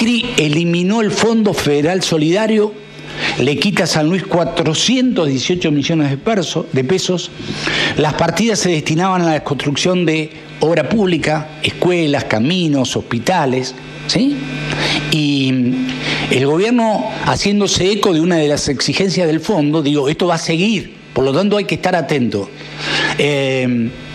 Macri eliminó el Fondo Federal Solidario, le quita a San Luis 418 millones de pesos. Las partidas se destinaban a la construcción de obra pública, escuelas, caminos, hospitales, ¿sí? Y el gobierno, haciéndose eco de una de las exigencias del fondo, digo, esto va a seguir, por lo tanto hay que estar atento.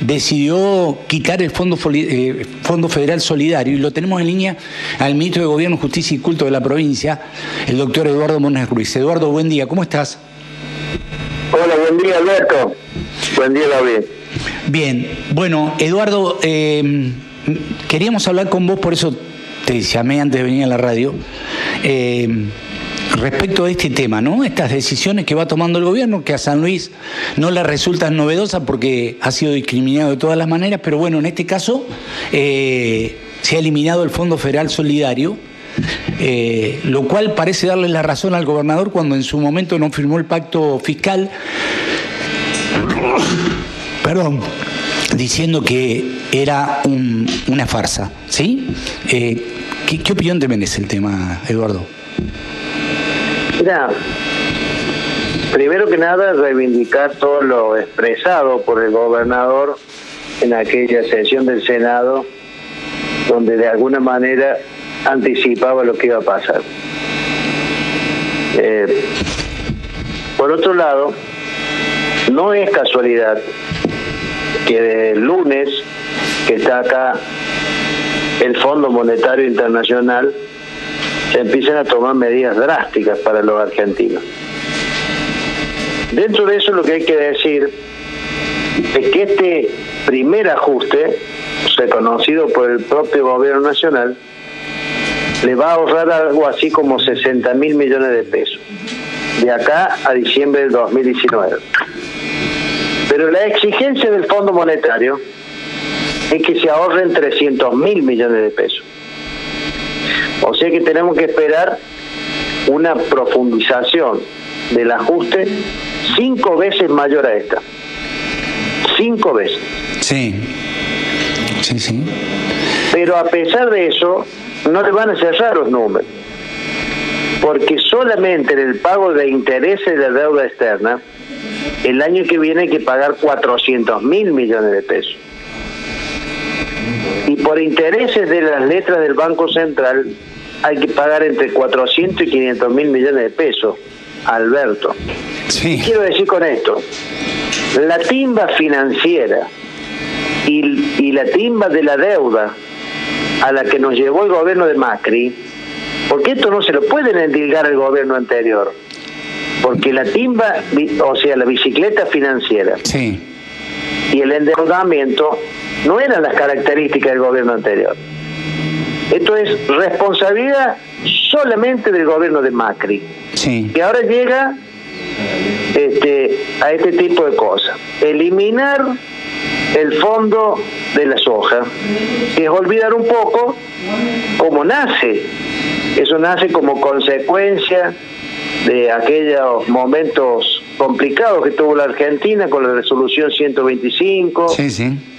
Decidió quitar el Fondo Federal Solidario y lo tenemos en línea al ministro de Gobierno, Justicia y Culto de la provincia, el doctor Eduardo Monés Ruiz. Eduardo, buen día, ¿cómo estás? Hola, buen día, Alberto. Buen día, David. Bien, bueno, Eduardo, queríamos hablar con vos, por eso te llamé antes de venir a la radio, respecto a este tema, ¿no? Estas decisiones que va tomando el gobierno, que a San Luis no le resultan novedosas porque ha sido discriminado de todas las maneras, pero bueno, en este caso se ha eliminado el Fondo Federal Solidario, lo cual parece darle la razón al gobernador cuando en su momento no firmó el pacto fiscal, diciendo que era una farsa, ¿sí? ¿Qué opinión te merece el tema, Eduardo? Mira, primero que nada reivindicar todo lo expresado por el gobernador en aquella sesión del Senado, donde de alguna manera anticipaba lo que iba a pasar. Por otro lado, no es casualidad que el lunes, que está acá el Fondo Monetario Internacional, se empiezan a tomar medidas drásticas para los argentinos. Dentro de eso lo que hay que decir es que este primer ajuste, reconocido por el propio gobierno nacional, le va a ahorrar algo así como 60.000 millones de pesos, de acá a diciembre del 2019. Pero la exigencia del Fondo Monetario es que se ahorren 300.000 millones de pesos. O sea que tenemos que esperar una profundización del ajuste 5 veces mayor a esta. 5 veces. Sí. Pero a pesar de eso, no le van a cerrar los números. Porque solamente en el pago de intereses de la deuda externa, el año que viene hay que pagar 400.000 millones de pesos. Y por intereses de las letras del Banco Central hay que pagar entre 400 y 500.000 millones de pesos, Alberto. Sí. ¿Qué quiero decir con esto? La timba financiera y la timba de la deuda a la que nos llevó el gobierno de Macri, porque esto no se lo pueden endilgar al gobierno anterior, porque la timba, o sea, la bicicleta financiera, sí, y el endeudamiento no eran las características del gobierno anterior. Esto es responsabilidad solamente del gobierno de Macri, sí, que ahora llega a este tipo de cosas. Eliminar el fondo de la soja, que es olvidar un poco cómo nace. Eso nace como consecuencia de aquellos momentos complicados que tuvo la Argentina con la resolución 125,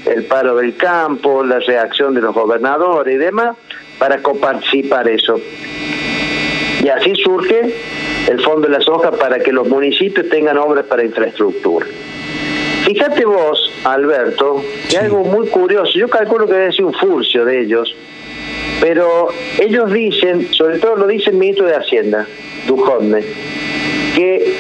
el paro del campo, la reacción de los gobernadores y demás, para coparticipar eso. Y así surge el Fondo de la Soja para que los municipios tengan obras para infraestructura. Fíjate vos, Alberto, que algo muy curioso, yo calculo que debe ser un furcio de ellos, pero ellos dicen, sobre todo lo dice el ministro de Hacienda, Duhovne, que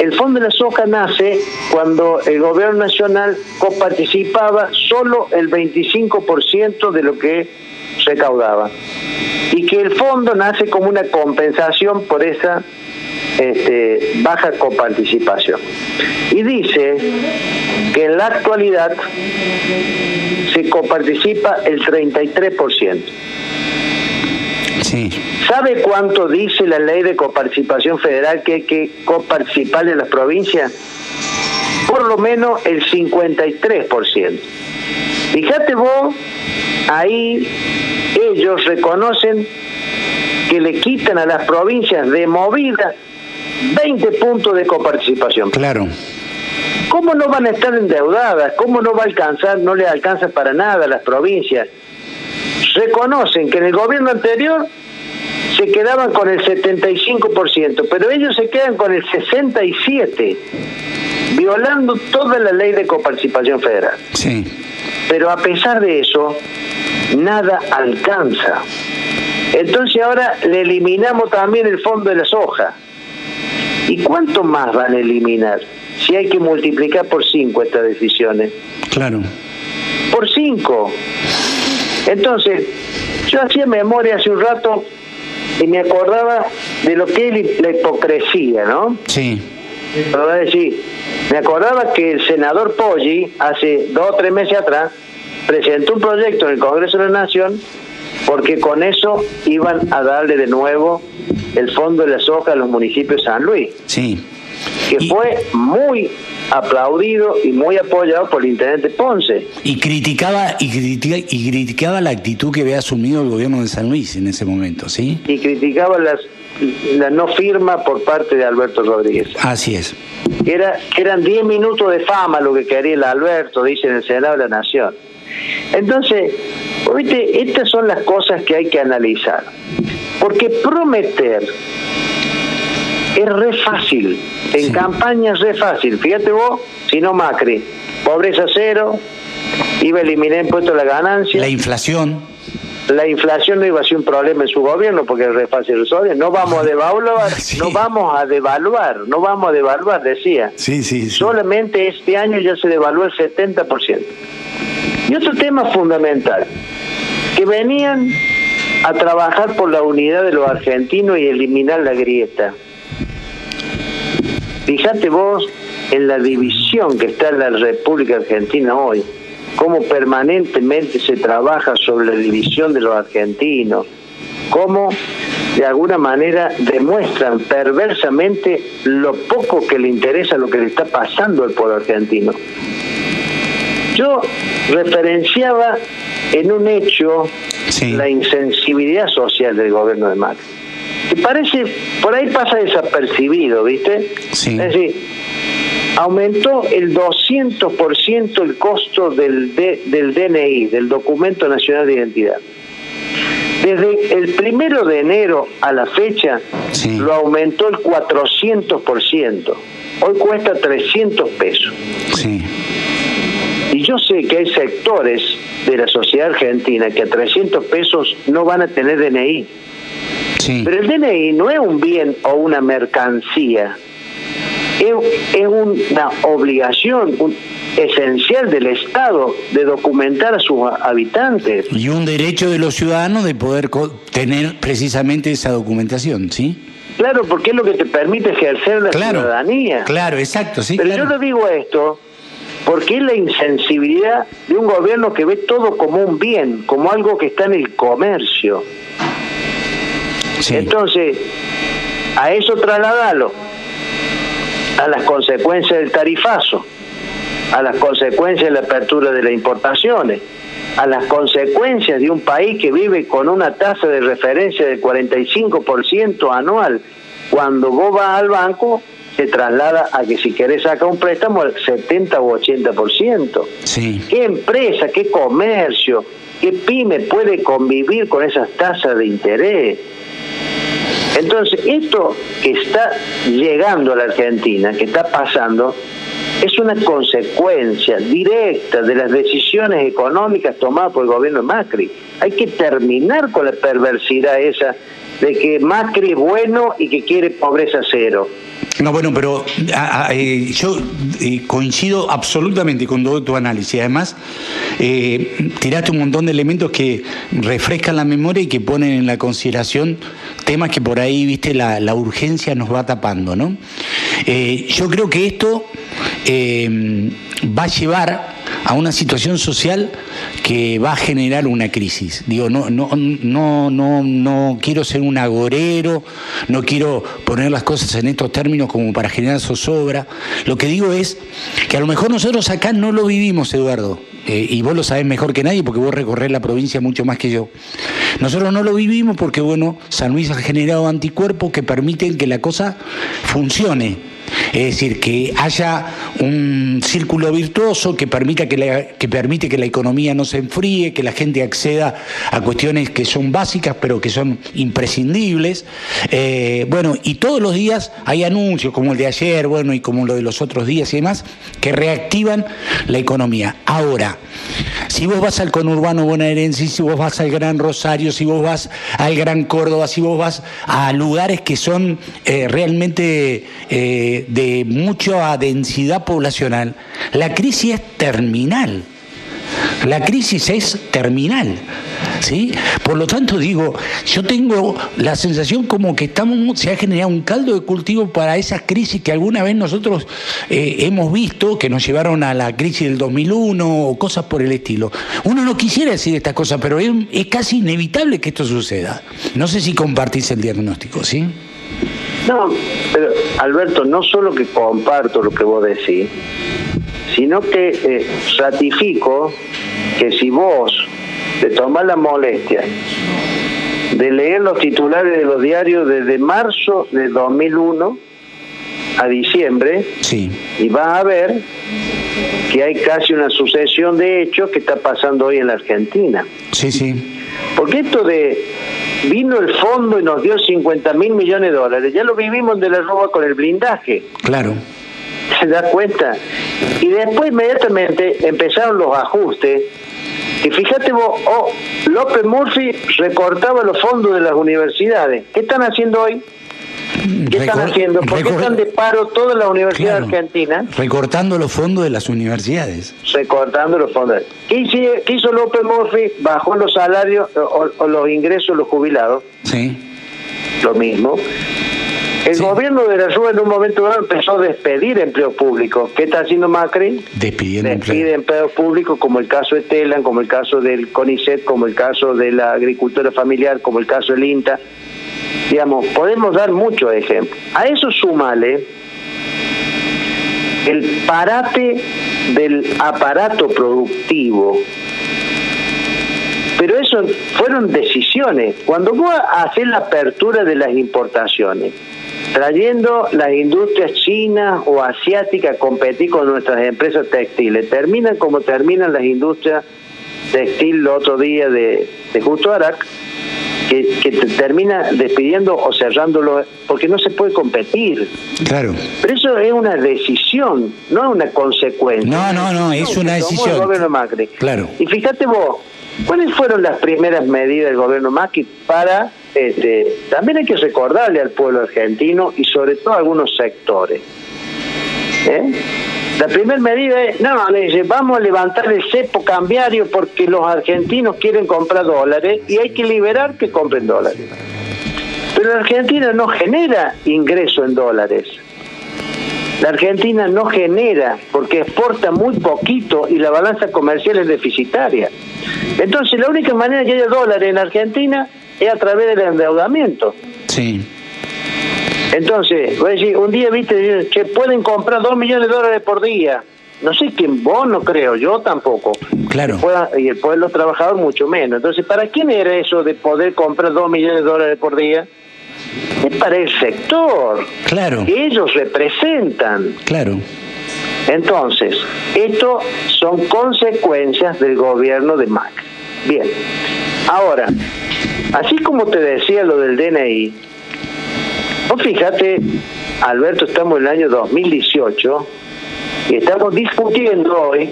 el Fondo de la Soja nace cuando el gobierno nacional coparticipaba solo el 25% de lo que recaudaba, y que el fondo nace como una compensación por esa baja coparticipación. Y dice que en la actualidad se coparticipa el 33%. Sí. ¿Sabe cuánto dice la ley de coparticipación federal que hay que coparticipar en las provincias? Por lo menos el 53%. Fíjate vos, ahí ellos reconocen que le quitan a las provincias de movida 20 puntos de coparticipación. Claro. ¿Cómo no van a estar endeudadas? ¿Cómo no va a alcanzar? No les alcanza para nada a las provincias. Reconocen que en el gobierno anterior se quedaban con el 75%, pero ellos se quedan con el 67%, violando toda la ley de coparticipación federal. Sí. Pero a pesar de eso, nada alcanza. Entonces ahora le eliminamos también el fondo de la soja. ¿Y cuánto más van a eliminar? Si hay que multiplicar por 5 estas decisiones. Claro. Por 5. Entonces, yo hacía memoria hace un rato y me acordaba de lo que es la hipocresía, ¿no? Sí. Pero voy a decir, me acordaba que el senador Poggi, hace 2 o 3 meses atrás, presentó un proyecto en el Congreso de la Nación porque con eso iban a darle de nuevo el fondo de la soja a los municipios de San Luis. Sí. Que fue muy aplaudido y muy apoyado por el intendente Ponce. Y criticaba la actitud que había asumido el gobierno de San Luis en ese momento, ¿sí? Y criticaba la no firma por parte de Alberto Rodríguez. Así es. Que eran 10 minutos de fama lo que quería el Alberto, dice en el Senado de la Nación. Entonces, ¿viste? Estas son las cosas que hay que analizar. Porque prometer es re fácil. En campaña es re fácil. Fíjate vos, si no Macri, pobreza cero, iba a eliminar impuestos a la ganancia. La inflación no iba a ser un problema en su gobierno porque es re fácil resolver. No vamos a devaluar, sí. no vamos a devaluar, decía. Sí. Solamente este año ya se devaluó el 70%. Y otro tema fundamental, que venían a trabajar por la unidad de los argentinos y eliminar la grieta. Fíjate vos en la división que está en la República Argentina hoy, cómo permanentemente se trabaja sobre la división de los argentinos, cómo de alguna manera demuestran perversamente lo poco que le interesa lo que le está pasando al pueblo argentino. Yo referenciaba en un hecho la insensibilidad social del gobierno de Macri. ¿Te parece? Por ahí pasa desapercibido, ¿viste? Sí. Es decir, aumentó el 200% el costo del DNI, del Documento Nacional de Identidad. Desde el 1 de enero a la fecha, lo aumentó el 400%. Hoy cuesta 300 pesos. Sí. Y yo sé que hay sectores de la sociedad argentina que a 300 pesos no van a tener DNI. Sí. Pero el DNI no es un bien o una mercancía, es una obligación esencial del Estado de documentar a sus habitantes. Y un derecho de los ciudadanos de poder tener precisamente esa documentación, ¿sí? Claro, porque es lo que te permite ejercer la ciudadanía. Claro, exacto, sí. Pero yo le digo esto porque es la insensibilidad de un gobierno que ve todo como un bien, como algo que está en el comercio. Sí. Entonces, a eso trasladalo a las consecuencias del tarifazo, a las consecuencias de la apertura de las importaciones, a las consecuencias de un país que vive con una tasa de referencia del 45% anual. Cuando vos vas al banco, se traslada a que si querés sacar un préstamo al 70 o 80%. Sí. ¿Qué empresa, qué comercio, qué pyme puede convivir con esas tasas de interés? Entonces, esto que está llegando a la Argentina, que está pasando, es una consecuencia directa de las decisiones económicas tomadas por el gobierno de Macri. Hay que terminar con la perversidad esa de que Macri es bueno y que quiere pobreza cero. No, bueno, pero yo coincido absolutamente con todo tu análisis. Además, tiraste un montón de elementos que refrescan la memoria y que ponen en la consideración temas que por ahí, viste, la urgencia nos va tapando, ¿no? Yo creo que esto va a llevar a una situación social que va a generar una crisis. Digo, no quiero ser un agorero, no quiero poner las cosas en estos términos como para generar zozobra. Lo que digo es que a lo mejor nosotros acá no lo vivimos, Eduardo, y vos lo sabés mejor que nadie porque vos recorrés la provincia mucho más que yo. Nosotros no lo vivimos porque, bueno, San Luis ha generado anticuerpos que permiten que la cosa funcione. Es decir, que haya un círculo virtuoso que permite que la economía no se enfríe, que la gente acceda a cuestiones que son básicas pero que son imprescindibles. Bueno, y todos los días hay anuncios como el de ayer, bueno, y como lo de los otros días y demás, que reactivan la economía. Ahora, si vos vas al conurbano bonaerense, si vos vas al Gran Rosario, si vos vas al Gran Córdoba, si vos vas a lugares que son realmente de mucha densidad poblacional, la crisis es terminal. La crisis es terminal, ¿sí? Por lo tanto, digo, yo tengo la sensación como que se ha generado un caldo de cultivo para esas crisis que alguna vez nosotros hemos visto, que nos llevaron a la crisis del 2001 o cosas por el estilo. Uno no quisiera decir estas cosas, pero es casi inevitable que esto suceda. No sé si compartís el diagnóstico, ¿sí? No, pero Alberto, no solo que comparto lo que vos decís, sino que ratifico que si vos te tomás la molestia de leer los titulares de los diarios desde marzo de 2001 a diciembre, sí, y vas a ver que hay casi una sucesión de hechos que está pasando hoy en la Argentina. Sí, sí. Porque esto de vino el fondo y nos dio 50.000 millones de dólares, ya lo vivimos de la Rúa con el blindaje. Claro. ¿Se da cuenta? Y después inmediatamente empezaron los ajustes. Y fíjate vos, López Murphy recortaba los fondos de las universidades. ¿Qué están haciendo hoy? ¿Qué están haciendo? ¿Por qué están de paro todas las universidades argentinas? Recortando los fondos de las universidades. Recortando los fondos. ¿Qué hizo López Murphy? Bajó los salarios o los ingresos de los jubilados. Sí. Lo mismo. El gobierno de la Rúa en un momento dado empezó a despedir empleos públicos. ¿Qué está haciendo Macri? Despide empleos públicos, como el caso de Telam, como el caso del CONICET, como el caso de la agricultura familiar, como el caso del INTA. Digamos, podemos dar muchos ejemplos. A eso súmale el parate del aparato productivo. Pero eso fueron decisiones. Cuando vos haces la apertura de las importaciones, trayendo las industrias chinas o asiáticas a competir con nuestras empresas textiles, terminan como terminan las industrias textil el otro día de Justo Arac, que te termina despidiendo o cerrándolo porque no se puede competir. Claro. Pero eso es una decisión, no es una consecuencia. No, es una decisión. El gobierno Macri. Claro. Y fíjate vos, ¿cuáles fueron las primeras medidas del gobierno Macri para... también hay que recordarle al pueblo argentino y sobre todo a algunos sectores? La primera medida es, le dice, vamos a levantar el cepo cambiario porque los argentinos quieren comprar dólares y hay que liberar que compren dólares. Pero la Argentina no genera ingreso en dólares. La Argentina no genera porque exporta muy poquito y la balanza comercial es deficitaria. Entonces la única manera que haya dólares en Argentina es a través del endeudamiento. Sí. Entonces, voy a decir, un día viste que pueden comprar 2 millones de dólares por día. No sé quién, vos no creo, yo tampoco. Claro. Y el pueblo trabajador mucho menos. Entonces, ¿para quién era eso de poder comprar 2 millones de dólares por día? Es para el sector. Claro. Que ellos representan. Claro. Entonces, esto son consecuencias del gobierno de Macri. Bien. Ahora, así como te decía lo del DNI, vos fíjate, Alberto, estamos en el año 2018 y estamos discutiendo hoy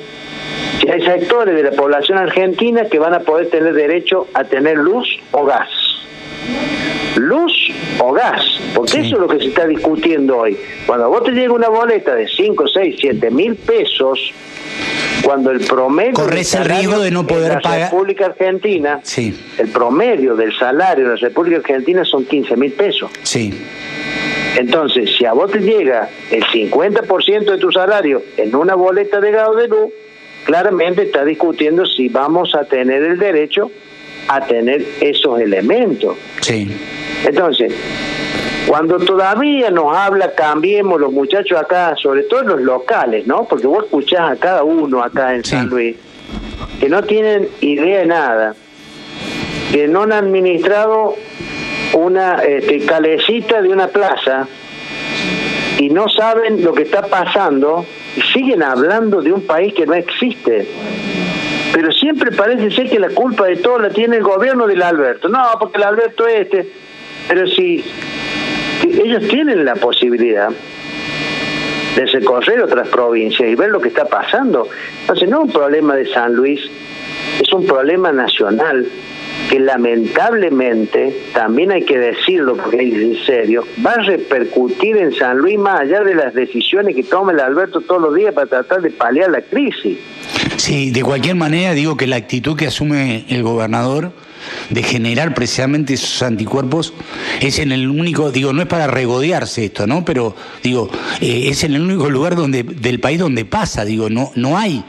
si hay sectores de la población argentina que van a poder tener derecho a tener luz o gas. Luz o gas, porque sí, eso es lo que se está discutiendo hoy. Cuando a vos te llega una boleta de 5, 6, 7 mil pesos, cuando el promedio... Corres el riesgo de no poder pagar. En la República Argentina, sí, el promedio del salario en la República Argentina son 15 mil pesos. Sí. Entonces, si a vos te llega el 50% de tu salario en una boleta de gas o de luz, claramente está discutiendo si vamos a tener el derecho a tener esos elementos. Sí. Entonces, cuando todavía nos habla, cambiemos los muchachos acá, sobre todo los locales, ¿no? Porque vos escuchás a cada uno acá en San Luis, que no tienen idea de nada, que no han administrado una calecita de una plaza, y no saben lo que está pasando y siguen hablando de un país que no existe. Pero siempre parece ser que la culpa de todo la tiene el gobierno del Alberto. No, porque el Alberto pero si ellos tienen la posibilidad de recorrer otras provincias y ver lo que está pasando. Entonces no es un problema de San Luis, es un problema nacional que lamentablemente, también hay que decirlo porque es en serio, va a repercutir en San Luis más allá de las decisiones que toma el Alberto todos los días para tratar de paliar la crisis. Sí, de cualquier manera digo que la actitud que asume el gobernador de generar precisamente esos anticuerpos es en el único, digo, no es para regodearse esto, ¿no? Pero digo, es en el único lugar del país donde pasa, digo, no hay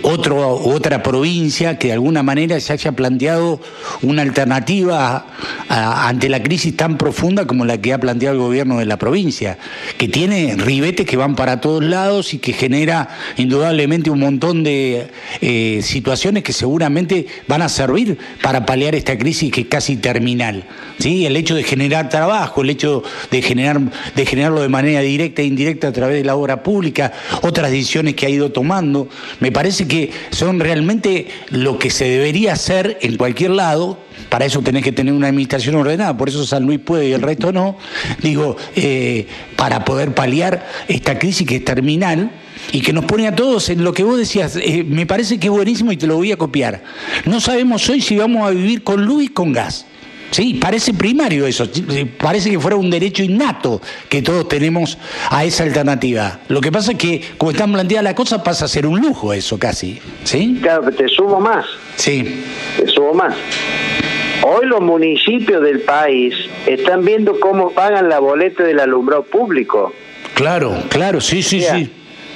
otra provincia que de alguna manera se haya planteado una alternativa ante la crisis tan profunda como la que ha planteado el gobierno de la provincia, que tiene ribetes que van para todos lados y que genera indudablemente un montón de situaciones que seguramente van a servir para paliar esta crisis que es casi terminal, ¿sí? El hecho de generar trabajo, el hecho de generarlo de manera directa e indirecta a través de la obra pública, otras decisiones que ha ido tomando, me parece que son realmente lo que se debería hacer en cualquier lado. Para eso tenés que tener una administración ordenada, por eso San Luis puede y el resto no, digo, para poder paliar esta crisis que es terminal y que nos pone a todos en lo que vos decías. Me parece que es buenísimo y te lo voy a copiar. No sabemos hoy si vamos a vivir con luz y con gas. Sí, parece primario eso, parece que fuera un derecho innato que todos tenemos a esa alternativa. Lo que pasa es que, como está planteada la cosa, pasa a ser un lujo eso casi, ¿sí? Claro, pero te sumo más. Sí. Te sumo más. Hoy los municipios del país están viendo cómo pagan la boleta del alumbrado público. Claro, sí.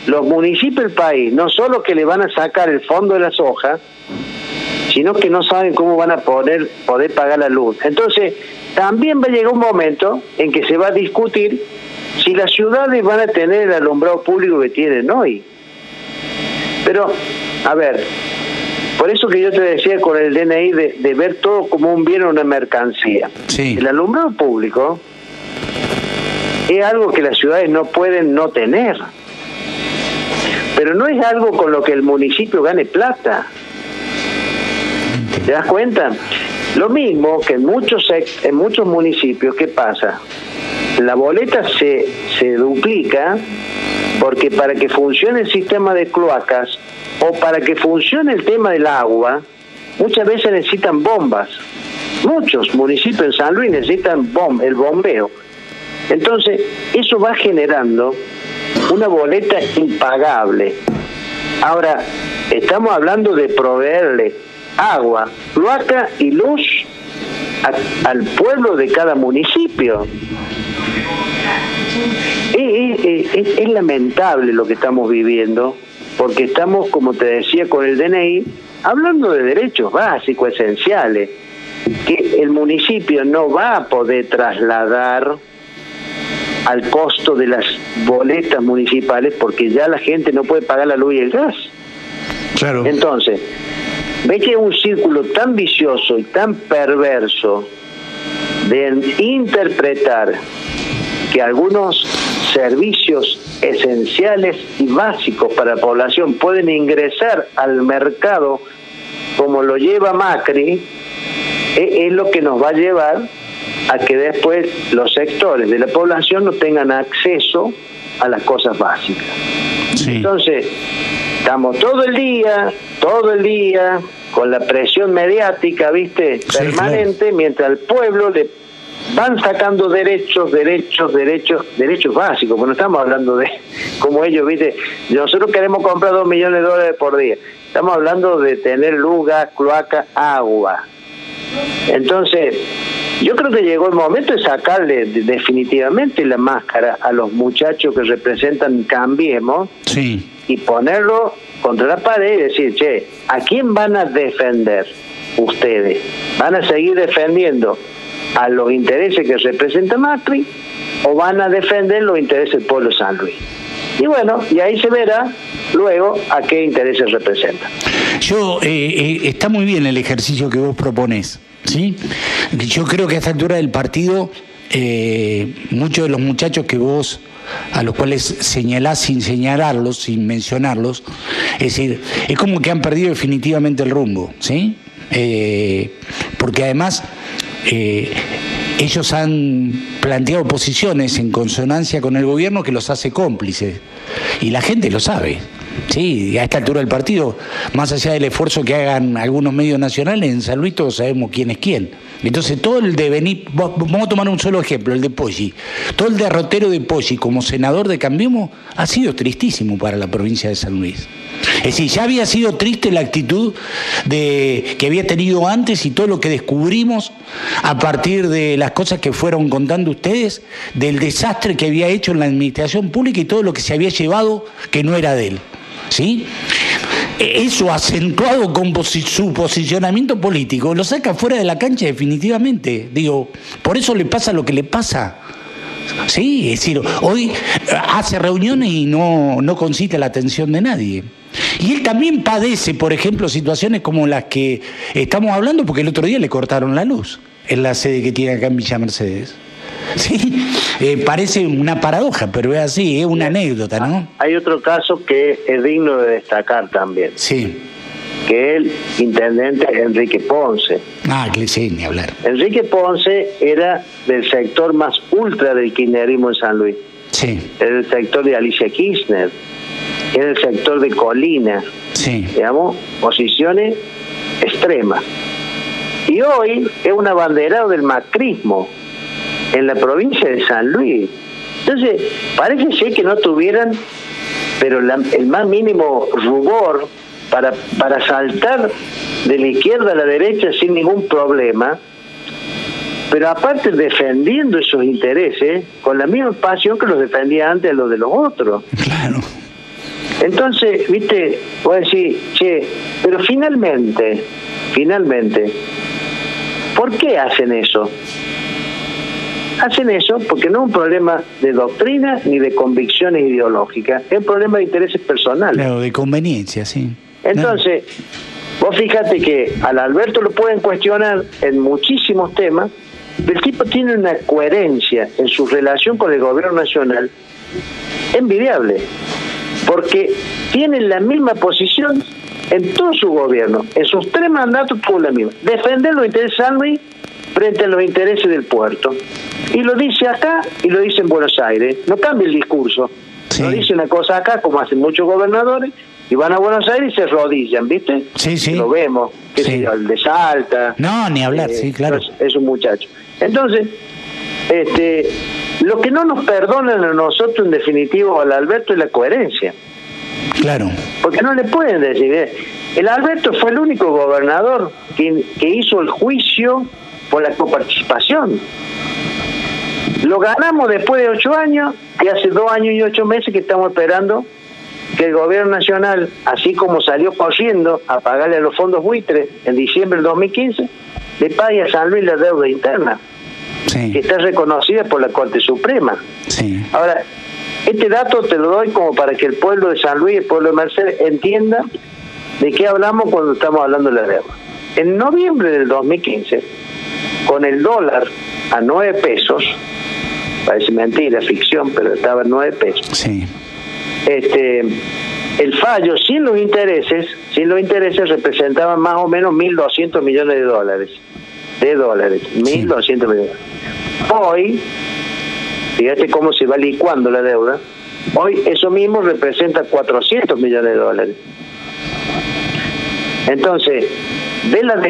Los municipios del país, no solo que le van a sacar el fondo de la soja, sino que no saben cómo van a poder pagar la luz. Entonces, también va a llegar un momento en que se va a discutir si las ciudades van a tener el alumbrado público que tienen hoy. Pero, a ver, por eso que yo te decía con el DNI de ver todo como un bien o una mercancía. Sí. El alumbrado público es algo que las ciudades no pueden no tener. Pero no es algo con lo que el municipio gane plata. ¿Te das cuenta? Lo mismo que en muchos municipios, ¿qué pasa? La boleta se duplica porque para que funcione el sistema de cloacas o para que funcione el tema del agua, muchas veces necesitan bombas. Muchos municipios en San Luis necesitan el bombeo. Entonces, eso va generando una boleta impagable. Ahora, estamos hablando de proveerle agua, cloaca y luz al pueblo de cada municipio. Es lamentable lo que estamos viviendo, porque estamos, como te decía con el DNI, hablando de derechos básicos, esenciales, que el municipio no va a poder trasladar al costo de las boletas municipales porque ya la gente no puede pagar la luz y el gas. Claro. Entonces, ve que es un círculo tan vicioso y tan perverso de interpretar que algunos servicios esenciales y básicos para la población pueden ingresar al mercado como lo lleva Macri, es lo que nos va a llevar a que después los sectores de la población no tengan acceso a las cosas básicas. Sí. Entonces, estamos todo el día con la presión mediática, ¿viste? Sí, permanente, claro. Mientras al pueblo le van sacando derechos básicos, porque no estamos hablando de, como ellos, ¿viste? Nosotros queremos comprar $2 millones por día. Estamos hablando de tener luz, gas, cloaca, agua. Entonces, yo creo que llegó el momento de sacarle definitivamente la máscara a los muchachos que representan Cambiemos, sí, y ponerlo contra la pared y decir, che, ¿a quién van a defender ustedes? ¿Van a seguir defendiendo a los intereses que representa Macri o van a defender los intereses del pueblo de San Luis? Y bueno, y ahí se verá luego a qué intereses representa. Está muy bien el ejercicio que vos proponés, ¿sí? Yo creo que a esta altura del partido muchos de los muchachos que vos, a los cuales señalás sin señalarlos, sin mencionarlos, es decir, es como que han perdido definitivamente el rumbo, ¿sí? Porque además ellos han planteado posiciones en consonancia con el gobierno que los hace cómplices, y la gente lo sabe. Sí, a esta altura del partido, más allá del esfuerzo que hagan algunos medios nacionales, en San Luis todos sabemos quién es quién. Entonces todo el devenir, vamos a tomar un solo ejemplo, el de Poggi. Todo el derrotero de Poggi como senador de Cambiemos ha sido tristísimo para la provincia de San Luis. Es decir, ya había sido triste la actitud que había tenido antes, y todo lo que descubrimos a partir de las cosas que fueron contando ustedes, del desastre que había hecho en la administración pública y todo lo que se había llevado que no era de él. ¿Sí? Eso acentuado con su posicionamiento político lo saca fuera de la cancha definitivamente. Digo, por eso le pasa lo que le pasa. Sí, es decir, hoy hace reuniones y no concita la atención de nadie. Y él también padece, por ejemplo, situaciones como las que estamos hablando, porque el otro día le cortaron la luz en la sede que tiene acá en Villa Mercedes. Sí, parece una paradoja, pero es así, es una anécdota, ¿no? Hay otro caso que es digno de destacar también. Sí. Que el intendente Enrique Ponce. Que sí, ni hablar. Enrique Ponce era del sector más ultra del kirchnerismo en San Luis. Sí. Era el sector de Alicia Kirchner. Era el sector de Colina. Sí. Digamos, posiciones extremas. Y hoy es un abanderado del macrismo en la provincia de San Luis. Entonces, parece ser que no tuvieran, pero el más mínimo rubor para saltar de la izquierda a la derecha sin ningún problema, pero aparte defendiendo esos intereses con la misma pasión que los defendía antes a los de los otros. Claro. Entonces, viste, voy a decir, pero finalmente, ¿por qué hacen eso? Hacen eso porque no es un problema de doctrina ni de convicciones ideológicas, es un problema de intereses personales. Claro, de conveniencia, sí. Entonces, vos fíjate que al Alberto lo pueden cuestionar en muchísimos temas, pero el tipo tiene una coherencia en su relación con el gobierno nacional envidiable, porque tiene la misma posición en todo su gobierno, en sus 3 mandatos tuvo la misma, defender los intereses de San Luis frente a los intereses del puerto. Y lo dice acá y lo dice en Buenos Aires. No cambia el discurso. Sí. No dice una cosa acá, como hacen muchos gobernadores, y van a Buenos Aires y se rodillan, ¿viste? Sí, sí. Lo vemos, que sí. El de Salta. No, ni hablar, sí, claro. Es un muchacho. Entonces, lo que no nos perdonan a nosotros, en definitiva, al Alberto, es la coherencia. Claro. Porque no le pueden decir, el Alberto fue el único gobernador que hizo el juicio por la coparticipación. Lo ganamos después de 8 años, y hace 2 años y 8 meses que estamos esperando que el gobierno nacional, así como salió corriendo a pagarle a los fondos buitres en diciembre del 2015, le pague a San Luis la deuda interna, sí, que está reconocida por la Corte Suprema. Sí. Ahora, este dato te lo doy como para que el pueblo de San Luis, el pueblo de Mercedes, entienda de qué hablamos cuando estamos hablando de la deuda. En noviembre del 2015, con el dólar a 9 pesos, parece mentira, ficción, pero estaba en 9 pesos. Sí. El fallo sin los intereses representaba más o menos 1.200 millones de dólares. 1.200 millones. Hoy, fíjate cómo se va licuando la deuda. Hoy eso mismo representa 400 millones de dólares. Entonces, ve la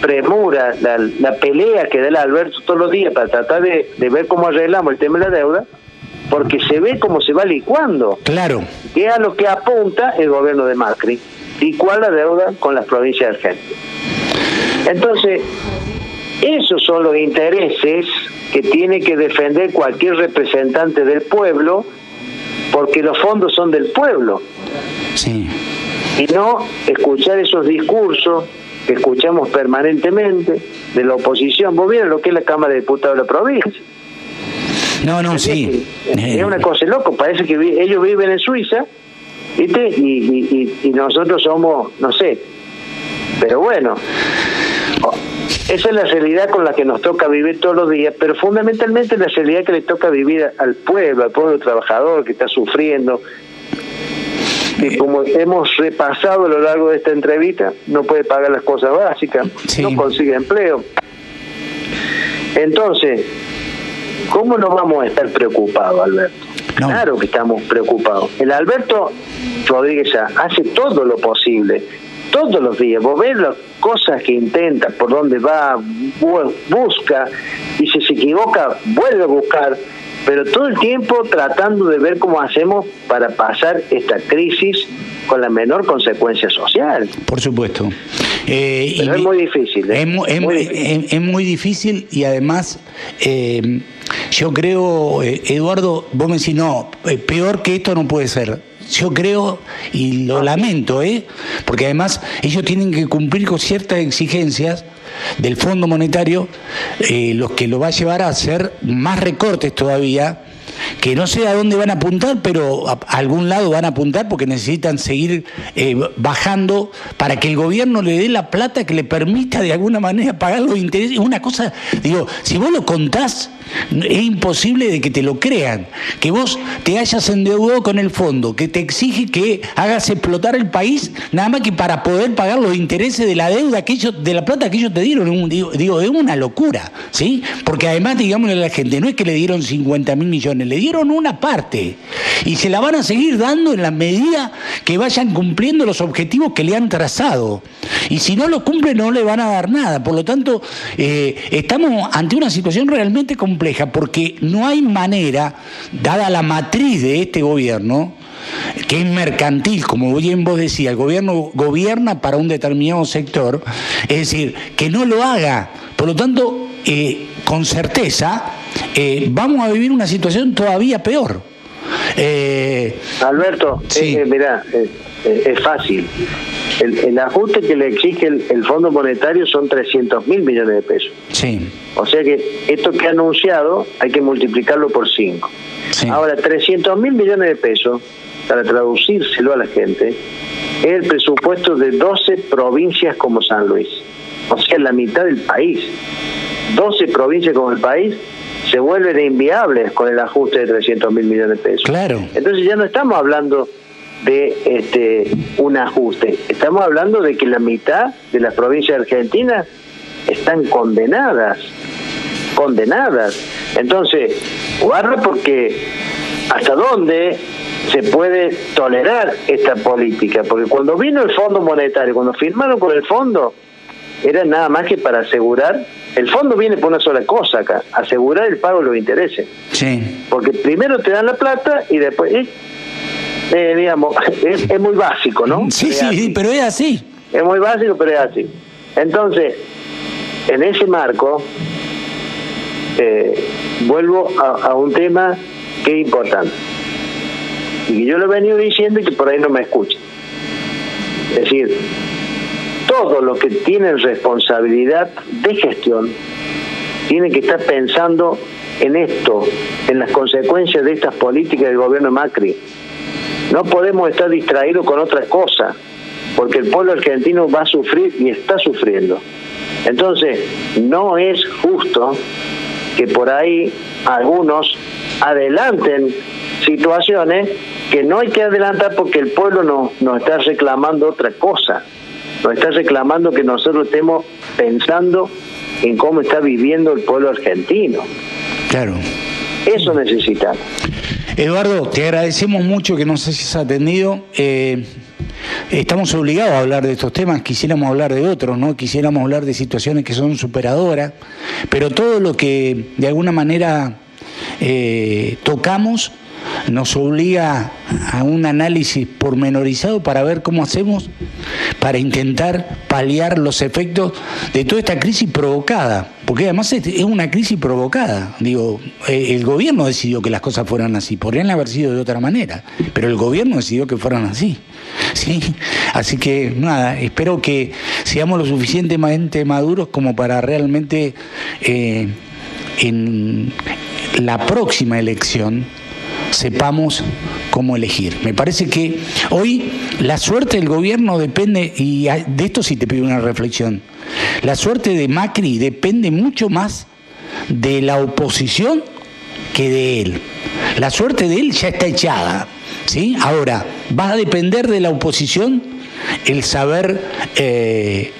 premura, la pelea que da el Alberto todos los días para tratar de ver cómo arreglamos el tema de la deuda, porque se ve cómo se va licuando. Claro. Que es a lo que apunta el gobierno de Macri, licuar la deuda con las provincias argentinas. Entonces, esos son los intereses que tiene que defender cualquier representante del pueblo, porque los fondos son del pueblo. Sí. Y no escuchar esos discursos que escuchamos permanentemente de la oposición. Vos vieron lo que es la Cámara de Diputados de la provincia. No, sí. Es una cosa loco, parece que ellos viven en Suiza, ¿viste? Y nosotros somos, no sé, pero bueno. esa es la realidad con la que nos toca vivir todos los días, pero fundamentalmente la realidad que le toca vivir al pueblo trabajador que está sufriendo, que como hemos repasado a lo largo de esta entrevista, no puede pagar las cosas básicas, sí, no consigue empleo. Entonces, ¿cómo no vamos a estar preocupados, Alberto? No. Claro que estamos preocupados. El Alberto Rodríguez hace todo lo posible, todos los días. Vos ves las cosas que intenta, por dónde va, busca, y si se equivoca, vuelve a buscar, pero todo el tiempo tratando de ver cómo hacemos para pasar esta crisis con la menor consecuencia social. Por supuesto. Pero es muy difícil. Es muy difícil y además yo creo, Eduardo, vos me decís, no, peor que esto no puede ser. Yo creo, y lo lamento, porque además ellos tienen que cumplir con ciertas exigencias del Fondo Monetario, los que lo va a llevar a hacer más recortes todavía, que no sé a dónde van a apuntar, pero a algún lado van a apuntar porque necesitan seguir bajando para que el gobierno le dé la plata que le permita de alguna manera pagar los intereses. Una cosa, digo, si vos lo contás, es imposible de que te lo crean, que vos te hayas endeudado con el fondo, que te exige que hagas explotar el país, nada más que para poder pagar los intereses de la deuda que ellos, de la plata que ellos te dieron. Digo, es una locura, ¿sí? Porque además, digámosle a la gente, no es que le dieron 50.000 millones, le dieron una parte y se la van a seguir dando en la medida que vayan cumpliendo los objetivos que le han trazado, y si no lo cumplen no le van a dar nada. Por lo tanto, estamos ante una situación realmente compleja, porque no hay manera, dada la matriz de este gobierno, que es mercantil, como bien vos decías, el gobierno gobierna para un determinado sector, es decir, que no lo haga. Por lo tanto, con certeza, vamos a vivir una situación todavía peor. Alberto, sí. Mirá, es fácil. El ajuste que le exige el Fondo Monetario son 300.000 millones de pesos. Sí. O sea que esto que ha anunciado hay que multiplicarlo por 5. Sí. Ahora, 300.000 millones de pesos, para traducírselo a la gente, es el presupuesto de 12 provincias como San Luis. O sea, la mitad del país. 12 provincias como el país se vuelven inviables con el ajuste de 300.000 millones de pesos. Claro. Entonces ya no estamos hablando de un ajuste, estamos hablando de que la mitad de las provincias argentinas están condenadas. Entonces, guarda, porque hasta dónde se puede tolerar esta política, porque cuando vino el Fondo Monetario, cuando firmaron con el fondo, era nada más que para asegurar. El fondo viene por una sola cosa acá, asegurar el pago de los intereses. Sí. Porque primero te dan la plata y después, digamos, es muy básico, ¿no? Sí, sí, pero es así. Es muy básico, pero es así. Entonces, en ese marco, vuelvo a un tema que es importante. Y que yo lo he venido diciendo y que por ahí no me escuchan. Es decir, todos los que tienen responsabilidad de gestión tienen que estar pensando en esto, en las consecuencias de estas políticas del gobierno Macri. No podemos estar distraídos con otra cosa, porque el pueblo argentino va a sufrir y está sufriendo. Entonces, no es justo que por ahí algunos adelanten situaciones que no hay que adelantar, porque el pueblo nos está reclamando otra cosa. Nos está reclamando que nosotros estemos pensando en cómo está viviendo el pueblo argentino. Claro. Eso necesitamos. Eduardo, te agradecemos mucho que nos hayas atendido. Estamos obligados a hablar de estos temas, quisiéramos hablar de otros, ¿no? Quisiéramos hablar de situaciones que son superadoras, pero todo lo que de alguna manera tocamos nos obliga a un análisis pormenorizado para ver cómo hacemos para intentar paliar los efectos de toda esta crisis provocada, porque además es una crisis provocada. Digo, el gobierno decidió que las cosas fueran así, podrían haber sido de otra manera, pero el gobierno decidió que fueran así, ¿sí? Así que nada, espero que seamos lo suficientemente maduros como para realmente en la próxima elección sepamos cómo elegir. Me parece que hoy la suerte del gobierno depende, y de esto sí te pido una reflexión, La suerte de Macri depende mucho más de la oposición que de él. La suerte de él ya está echada, ¿sí? Ahora, va a depender de la oposición el saber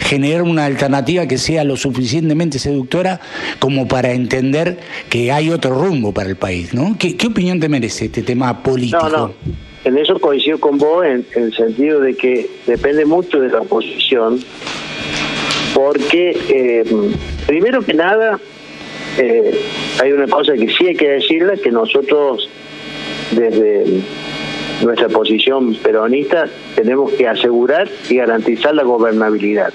generar una alternativa que sea lo suficientemente seductora como para entender que hay otro rumbo para el país, ¿no? ¿Qué opinión te merece este tema político? No, en eso coincido con vos en el sentido de que depende mucho de la oposición, porque primero que nada hay una cosa que sí hay que decirla, que nosotros desde nuestra posición peronista tenemos que asegurar y garantizar la gobernabilidad,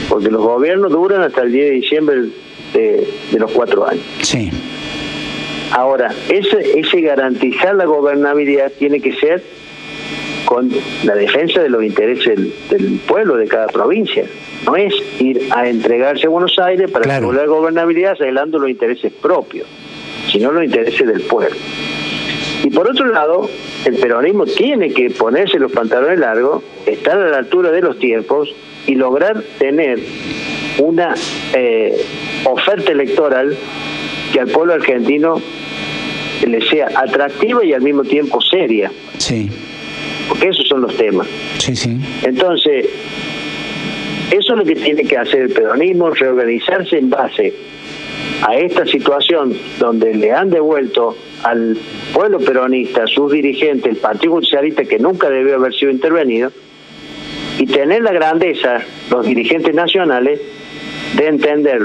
porque los gobiernos duran hasta el 10 de diciembre de los 4 años. Sí. Ahora, ese garantizar la gobernabilidad tiene que ser con la defensa de los intereses del pueblo de cada provincia. No es ir a entregarse a Buenos Aires para asegurar la gobernabilidad arreglando los intereses propios, sino los intereses del pueblo. Y por otro lado, el peronismo tiene que ponerse los pantalones largos, estar a la altura de los tiempos y lograr tener una oferta electoral que al pueblo argentino le sea atractiva y al mismo tiempo seria. Sí. Porque esos son los temas. Sí, sí. Entonces, eso es lo que tiene que hacer el peronismo, reorganizarse en base a esta situación donde le han devuelto al pueblo peronista, sus dirigentes, el Partido Justicialista, que nunca debió haber sido intervenido, y tener la grandeza, los dirigentes nacionales, de entender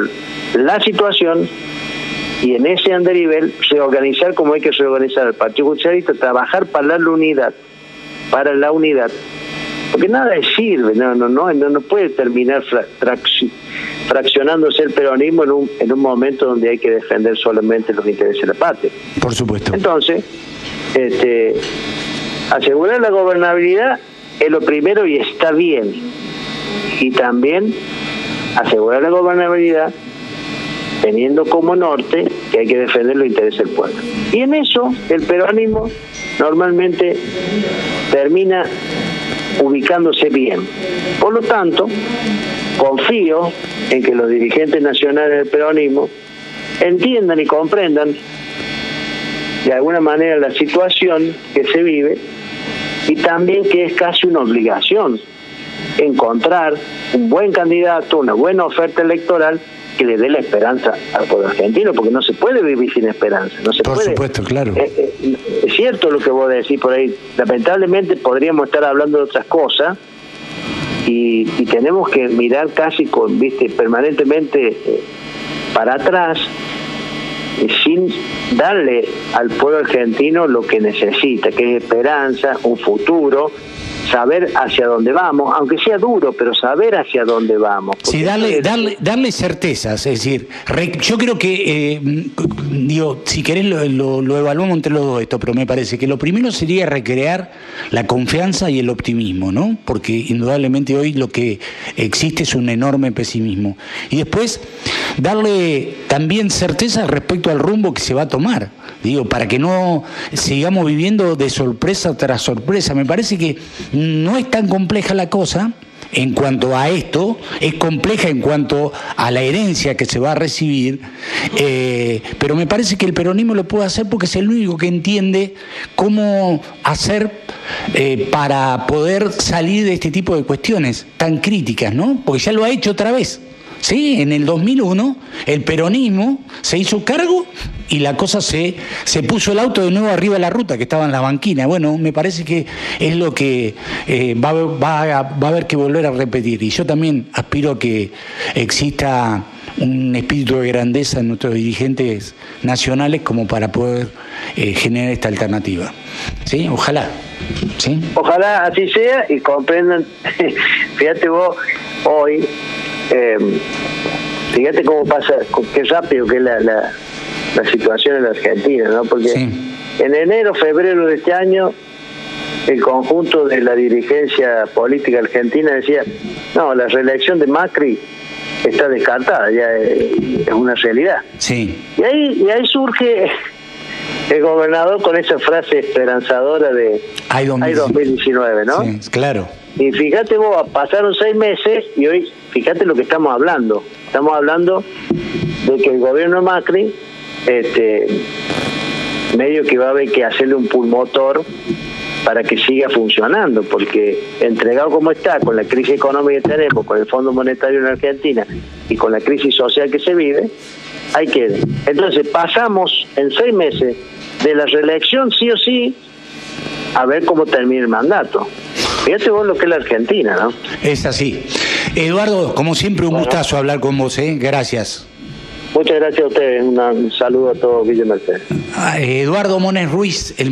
la situación y en ese andarivel reorganizar como hay que reorganizar el Partido Justicialista, trabajar para la unidad, porque nada sirve, no puede terminar fraccionándose el peronismo en un momento donde hay que defender solamente los intereses de la patria. Por supuesto. Entonces, asegurar la gobernabilidad es lo primero y está bien. Y también asegurar la gobernabilidad teniendo como norte que hay que defender los intereses del pueblo. Y en eso el peronismo normalmente termina ubicándose bien. Por lo tanto, confío en que los dirigentes nacionales del peronismo entiendan y comprendan de alguna manera la situación que se vive y también que es casi una obligación encontrar un buen candidato, una buena oferta electoral que le dé la esperanza al pueblo argentino, porque no se puede vivir sin esperanza. No se por puede. Supuesto, claro. Es cierto lo que vos decís por ahí. Lamentablemente podríamos estar hablando de otras cosas y tenemos que mirar casi permanentemente para atrás, sin darle al pueblo argentino lo que necesita, que es esperanza, un futuro, saber hacia dónde vamos, aunque sea duro, pero saber hacia dónde vamos. Sí, darle certezas, es decir, yo creo que, si querés lo evaluamos entre los dos esto, pero me parece que lo primero sería recrear la confianza y el optimismo, ¿no? Porque indudablemente hoy lo que existe es un enorme pesimismo. Y después, darle también certeza respecto al rumbo que se va a tomar, para que no sigamos viviendo de sorpresa tras sorpresa. Me parece que no es tan compleja la cosa en cuanto a esto, es compleja en cuanto a la herencia que se va a recibir, pero me parece que el peronismo lo puede hacer porque es el único que entiende cómo hacer para poder salir de este tipo de cuestiones tan críticas, ¿no? Porque ya lo ha hecho otra vez. Sí, en el 2001 el peronismo se hizo cargo y la cosa se puso el auto de nuevo arriba de la ruta que estaba en la banquina. Bueno, me parece que es lo que va a haber que volver a repetir. Y yo también aspiro a que exista un espíritu de grandeza en nuestros dirigentes nacionales como para poder generar esta alternativa. ¿Sí? Ojalá. ¿Sí? Ojalá así sea y comprendan. Fíjate vos, hoy... fíjate cómo pasa, qué rápido que es la situación en la Argentina, ¿no? Porque en enero, febrero de este año, el conjunto de la dirigencia política argentina decía, no, la reelección de Macri está descartada, ya es una realidad. Sí. Y ahí surge el gobernador con esa frase esperanzadora de hay 2019, ¿no? Sí, claro. Y fíjate vos, pasaron 6 meses y hoy fíjate lo que estamos hablando. Estamos hablando de que el gobierno de Macri, medio que va a haber que hacerle un pulmotor para que siga funcionando, porque entregado como está, con la crisis económica que tenemos, con el Fondo Monetario en Argentina y con la crisis social que se vive, ahí queda. Entonces pasamos en 6 meses de la reelección sí o sí a ver cómo termina el mandato. Fíjate vos lo que es la Argentina, ¿no? Es así. Eduardo, como siempre, un gustazo hablar con vos, ¿eh? Gracias. Muchas gracias a ustedes. Un saludo a todos, Villa Mercedes. Eduardo Mones Ruiz, el